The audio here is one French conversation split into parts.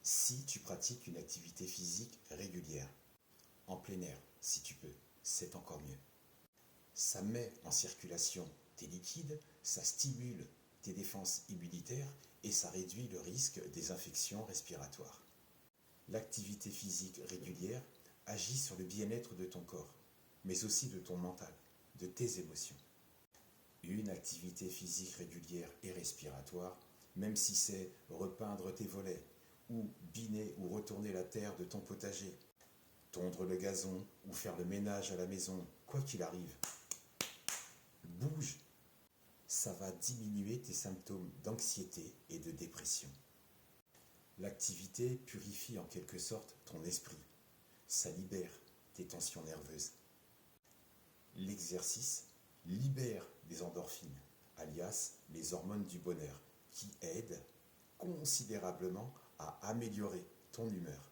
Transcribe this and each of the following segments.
Si tu pratiques une activité physique régulière, en plein air, si tu peux, c'est encore mieux. Ça met en circulation tes liquides, ça stimule tes défenses immunitaires et ça réduit le risque des infections respiratoires. L'activité physique régulière agit sur le bien-être de ton corps, mais aussi de ton mental, de tes émotions. Une activité physique régulière et respiratoire, même si c'est repeindre tes volets, ou biner ou retourner la terre de ton potager, tondre le gazon ou faire le ménage à la maison, quoi qu'il arrive, bouge. Ça va diminuer tes symptômes d'anxiété et de dépression. L'activité purifie en quelque sorte ton esprit. Ça libère tes tensions nerveuses. L'exercice libère des endorphines, alias les hormones du bonheur, qui aident considérablement à améliorer ton humeur.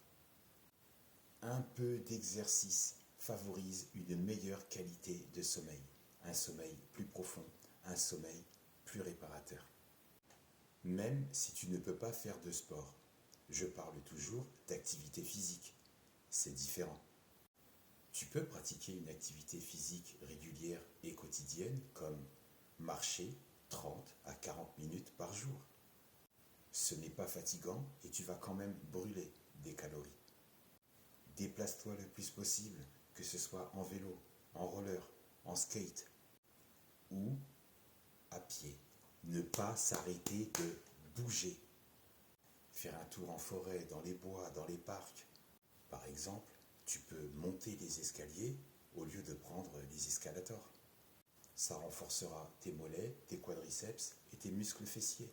Un peu d'exercice favorise une meilleure qualité de sommeil, un sommeil plus profond, un sommeil plus réparateur. Même si tu ne peux pas faire de sport, je parle toujours d'activité physique, c'est différent. Tu peux pratiquer une activité physique régulière et quotidienne comme marcher 30 à 40 minutes par jour. Ce n'est pas fatigant et tu vas quand même brûler des calories. Déplace-toi le plus possible, que ce soit en vélo, en roller, en skate ou à pied. Ne pas s'arrêter de bouger. Faire un tour en forêt, dans les bois, dans les parcs. Par exemple, tu peux monter les escaliers au lieu de prendre les escalators. Ça renforcera tes mollets, tes quadriceps et tes muscles fessiers.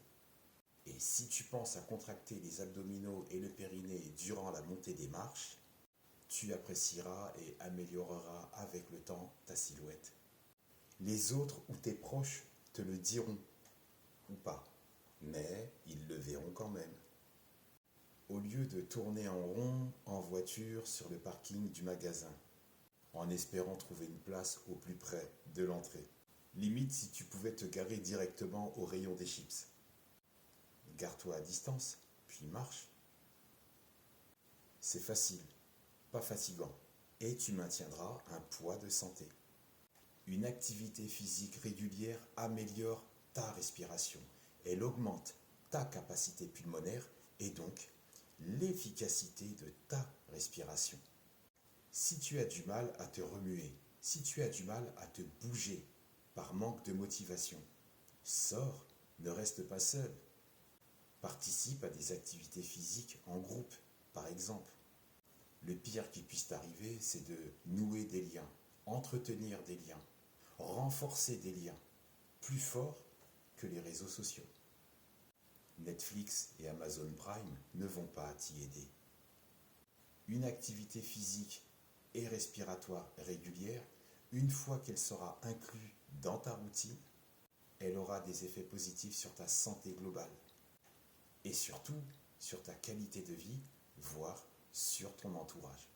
Et si tu penses à contracter les abdominaux et le périnée durant la montée des marches, tu apprécieras et amélioreras avec le temps ta silhouette. Les autres ou tes proches te le diront ou pas, mais ils le verront quand même. Au lieu de tourner en rond en voiture sur le parking du magasin, en espérant trouver une place au plus près de l'entrée. Limite si tu pouvais te garer directement au rayon des chips. Gare-toi à distance, puis marche. C'est facile, pas fatigant, et tu maintiendras un poids de santé. Une activité physique régulière améliore ta respiration. Elle augmente ta capacité pulmonaire et donc l'efficacité de ta respiration. Si tu as du mal à te remuer, si tu as du mal à te bouger par manque de motivation, sors, ne reste pas seul. Participe à des activités physiques en groupe, par exemple. Le pire qui puisse t'arriver, c'est de nouer des liens, entretenir des liens, renforcer des liens plus forts que les réseaux sociaux. Netflix et Amazon Prime ne vont pas t'y aider. Une activité physique et respiratoire régulière, une fois qu'elle sera inclue dans ta routine, elle aura des effets positifs sur ta santé globale et surtout sur ta qualité de vie, voire sur ton entourage.